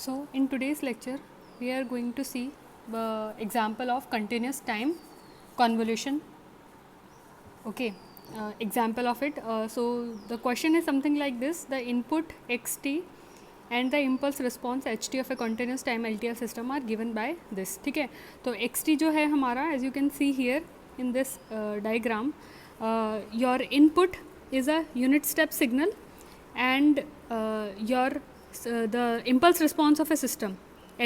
So in today's lecture we are going to see the example of continuous time convolution. Okay, example of it. So the question is something like this: the input xt and the impulse response ht of a continuous time LTI system are given by this. ठीक है, तो xt जो है हमारा, as you can see here in this diagram, your input is a unit step signal and the impulse response of a system,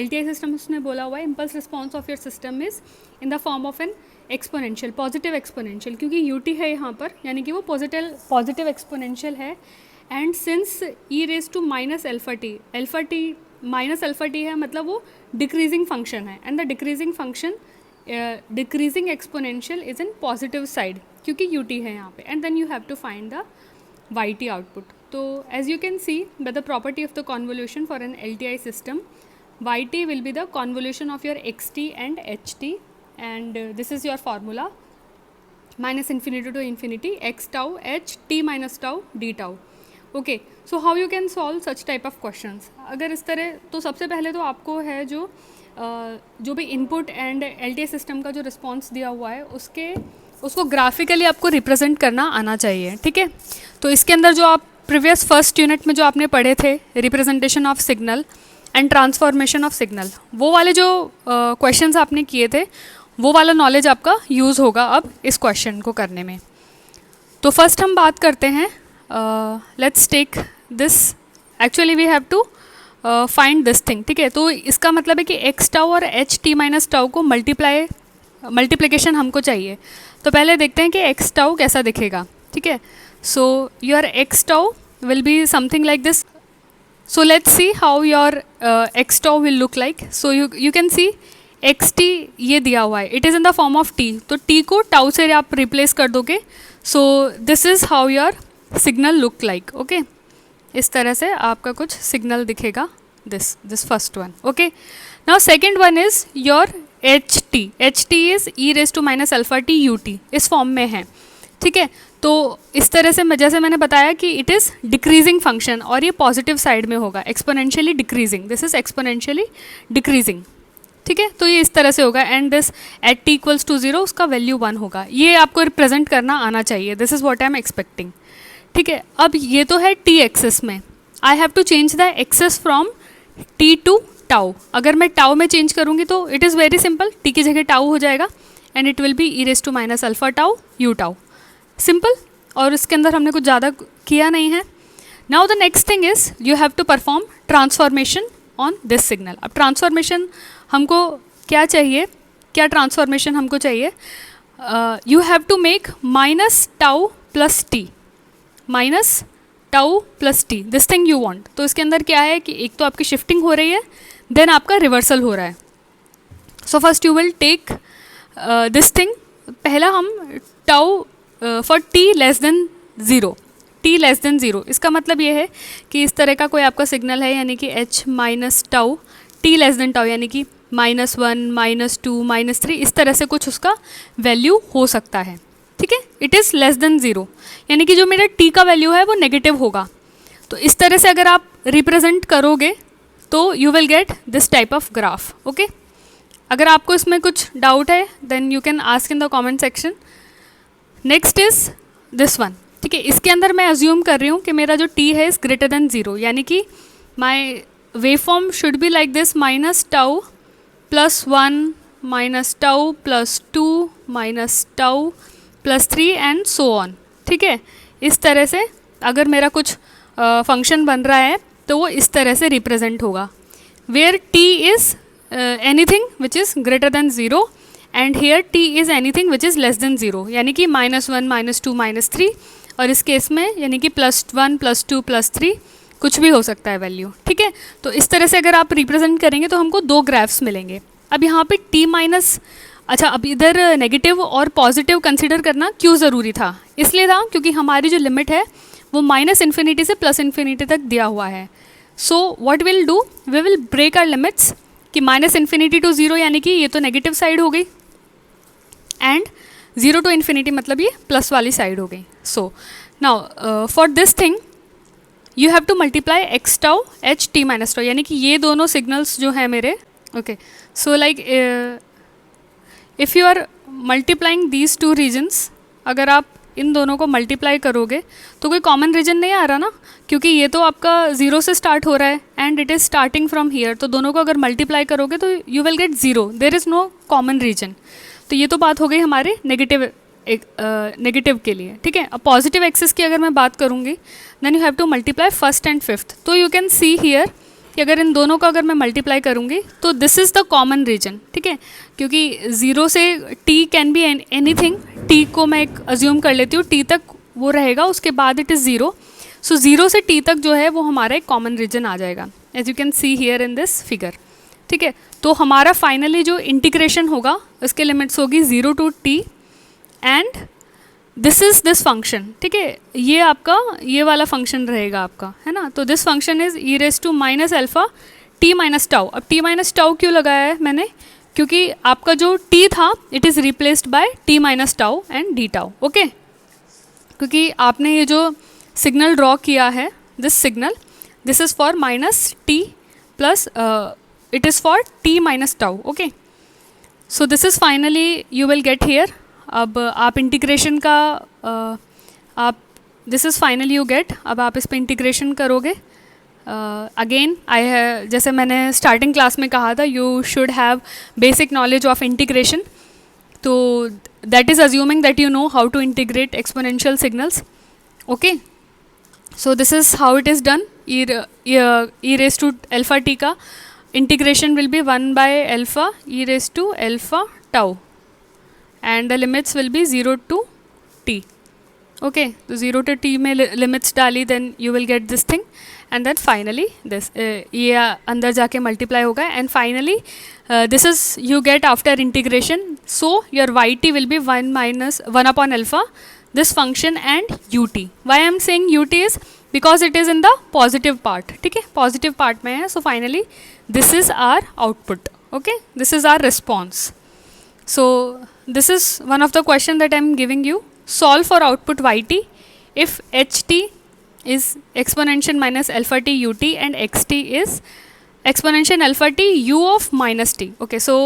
LTI system उसने बोला हुआ है, impulse response of your system is in the form of an exponential, positive exponential, क्योंकि ut है यहाँ पर, यानी कि वो positive exponential है. And since e raise to minus alpha t minus alpha t है, मतलब वो डिक्रीजिंग फंक्शन है. And the decreasing function decreasing exponential is in positive side क्योंकि यू टी है यहाँ पे. And then you have to find the y t output. तो as you can see by the property of the convolution for an L T I system, y t will be the convolution of your x t and h t. And this is your formula, minus infinity to infinity x tau h t minus tau d tau. Okay, so how you can solve such type of questions. अगर इस तरह, तो सबसे पहले तो आपको है जो भी इनपुट एंड एलटीआई सिस्टम का जो रिस्पॉन्स दिया हुआ है उसको ग्राफिकली आपको रिप्रेजेंट करना आना चाहिए. ठीक है, तो इसके अंदर जो आप प्रीवियस फर्स्ट यूनिट में जो आपने पढ़े थे, representation of signal and transformation of signal, वो वाले जो क्वेश्चंस आपने किए थे, वो वाला नॉलेज आपका यूज़ होगा अब इस क्वेश्चन को करने में. तो फर्स्ट हम बात करते हैं, let's take this. Actually we have to find this thing. ठीक है, तो इसका मतलब है कि एक्स टाउ और एच टी माइनस टाउ को मल्टीप्लिकेशन हमको चाहिए. तो पहले देखते हैं कि एक्स टाउ कैसा दिखेगा. ठीक है, so your x tau will be something like this. So let's see how your x tau will look like. So you can C x T ये दिया हुआ है, it is in the form of T. तो T को tau से आप replace कर दोगे. सो this is how your signal look like. Okay, इस तरह से आपका कुछ सिग्नल दिखेगा. This first one. Okay, now second one is your h t. H t is e raise to minus alpha t u t, इस form में है. ठीक है, तो इस तरह से जैसे मैंने बताया कि इट इज़ डिक्रीजिंग फंक्शन और ये पॉजिटिव साइड में होगा, exponentially decreasing. This is exponentially decreasing. ठीक है, तो ये इस तरह से होगा. And this at t equals to 0, उसका वैल्यू 1 होगा. ये आपको रिप्रेजेंट करना आना चाहिए. This is what I am expecting. ठीक है, अब ये तो है टी एक्सेस में. I have to change the axis from t to tau. अगर मैं टाउ में चेंज करूँगी तो it is very simple, t की जगह टाउ हो जाएगा and it will be e raise to minus alpha tau u tau. Simple, और इसके अंदर हमने कुछ ज़्यादा किया नहीं है. Now the next thing is you have to perform transformation on this signal. अब ट्रांसफॉर्मेशन हमको क्या चाहिए, क्या ट्रांसफॉर्मेशन हमको चाहिए? You have to make minus tau plus t, minus tau plus t, this thing you want. तो इसके अंदर क्या है कि एक तो आपकी शिफ्टिंग हो रही है, देन आपका रिवर्सल हो रहा है. So first you will take this thing. पहला हम tau for t less than zero, t less than zero, इसका मतलब ये है कि इस तरह का कोई आपका सिग्नल है, यानी कि H minus tau T less then tau, यानी कि -1 -2 -3, इस तरह से कुछ उसका वैल्यू हो सकता है. ठीक है, it is less than zero, यानी कि जो मेरा टी का वैल्यू है वो नेगेटिव होगा. तो इस तरह से अगर आप रिप्रेजेंट करोगे तो you will get this type of graph. Okay, अगर आपको इसमें कुछ डाउट है then you can ask in the comment section. Next is this one. ठीक है, इसके अंदर मैं अज्यूम कर रही हूँ कि मेरा जो टी है इज़ ग्रेटर देन ज़ीरो, यानी कि my waveform should be like this, minus tau plus 1 minus tau plus 2 minus tau plus 3 and so on. ठीक है, इस तरह से अगर मेरा कुछ फंक्शन बन रहा है तो वो इस तरह से रिप्रेजेंट होगा, where t is anything which is greater than zero and here t is anything which is less than zero, यानी कि -1 -2 -3, और इस केस में यानी कि +1 +2 +3 कुछ भी हो सकता है वैल्यू. ठीक है, तो इस तरह से अगर आप रिप्रेजेंट करेंगे तो हमको दो ग्राफ्स मिलेंगे. अब यहाँ पे टी माइनस, अच्छा अब इधर नेगेटिव और पॉजिटिव कंसिडर करना क्यों ज़रूरी था? इसलिए था क्योंकि हमारी जो लिमिट है वो -इन्फिनिटी से +इन्फिनिटी तक दिया हुआ है. So what will do, we will break our limits कि -इन्फिनिटी टू 0, यानी कि ये तो नेगेटिव साइड हो गई, एंड 0 टू इन्फिनिटी मतलब ये प्लस वाली साइड हो गई. So now for this thing you have to multiply x tau h t minus tau, यानी कि ये दोनों सिग्नल्स जो हैं मेरे, okay, so like if you are multiplying these two regions, अगर आप इन दोनों को मल्टीप्लाई करोगे तो कोई कॉमन रीजन नहीं आ रहा ना, क्योंकि ये तो आपका 0 से स्टार्ट हो रहा है and it is starting from here, तो दोनों को अगर मल्टीप्लाई करोगे तो you will get 0, there is no common region. तो ये तो बात हो गई हमारे नेगेटिव के लिए, ठीक है। अब पॉजिटिव एक्सिस की अगर मैं बात करूँगी, then you have to multiply first and fifth. तो यू कैन सी हियर कि अगर इन दोनों को अगर मैं मल्टीप्लाई करूँगी तो this is the common region, ठीक है, क्योंकि 0 से t can be anything, t को मैं एक अज्यूम कर लेती हूँ, t तक वो रहेगा, उसके बाद इट इज़ 0, सो 0 से t तक जो है वो हमारा एक कॉमन रीजन आ जाएगा, as you can see here in this figure, ठीक है। तो हमारा फाइनली जो इंटीग्रेशन होगा उसके लिमिट्स होगी 0 to t and this is this function, ठीक है, ये आपका ये वाला फंक्शन रहेगा आपका, है ना। तो this function is e raise to minus alpha t minus tau. अब टी माइनस टाउ क्यों लगाया है मैंने, क्योंकि आपका जो t था it is replaced by t minus tau and d tau, okay, क्योंकि आपने ये जो सिग्नल ड्रॉ किया है, this signal, this is for minus t plus it is for t minus tau, okay. So this is finally you will get here. अब आप integration का आप this is finally you get, अब आप इस पर इंटीग्रेशन करोगे। अगेन जैसे मैंने स्टार्टिंग क्लास में कहा था, you should have basic knowledge of integration, तो that is assuming that you know how to integrate exponential signals, okay. So this is how it is done. E raise to alpha t का integration will be 1 by alpha e raise to alpha tau and the limits will be 0 to t, okay, तो 0 to t में limits डाली, then you will get this thing and then finally this ये अंदर जाके multiply होगा and finally this is you get after integration, so your yt will be 1 minus 1 upon alpha this function and ut. Why I am saying ut is because it is in the positive part, ठीक है, positive part में है, so finally this is our output, okay, this is our response. So this is one of the question that I am giving you. Solve for output yt if ht is exponential minus alpha t ut and xt is exponential alpha t u of minus t. Okay, so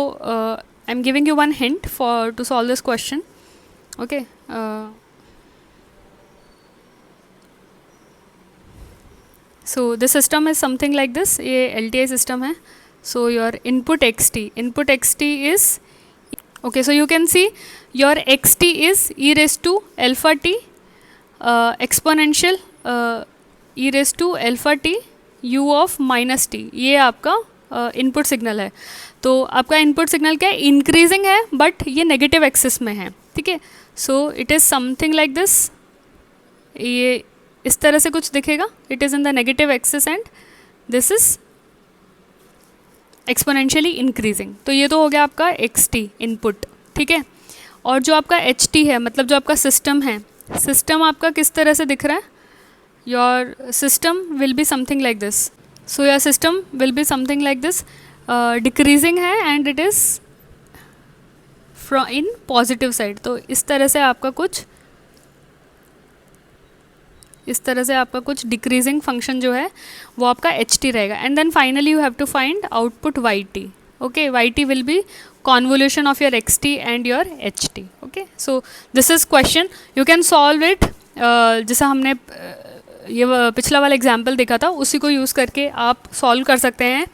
I am giving you one hint for to solve this question. Okay. So the system is something like this. ये LTI system है. So your input xt is, okay, so you can see your xt is e raised to alpha t exponential e raised to alpha t u of minus t, ये आपका input signal है। तो आपका input signal क्या है, increasing है, but ये negative axis में है, ठीक है। So it is something like this, ये इस तरह से कुछ दिखेगा, it is in the negative axis and this is exponentially increasing. तो ये तो हो गया आपका xt इनपुट, ठीक है। और जो आपका ht है, मतलब जो आपका सिस्टम है, सिस्टम आपका किस तरह से दिख रहा है, your system will be something like this. So your system will be something like this, decreasing है and it is from in positive side. तो इस तरह से आपका कुछ डिक्रीजिंग फंक्शन जो है वो आपका ht रहेगा and then finally you have to find output yt, okay, yt will be convolution of your xt and your ht, okay. So this is question, you can solve it जैसा हमने ये पिछला वाला एग्जाम्पल देखा था उसी को यूज़ करके आप सॉल्व कर सकते हैं।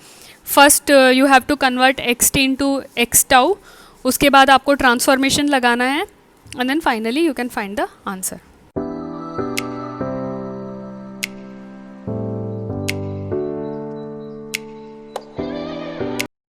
First you have to convert xt into x tau, उसके बाद आपको ट्रांसफॉर्मेशन लगाना है and then finally you can find the answer.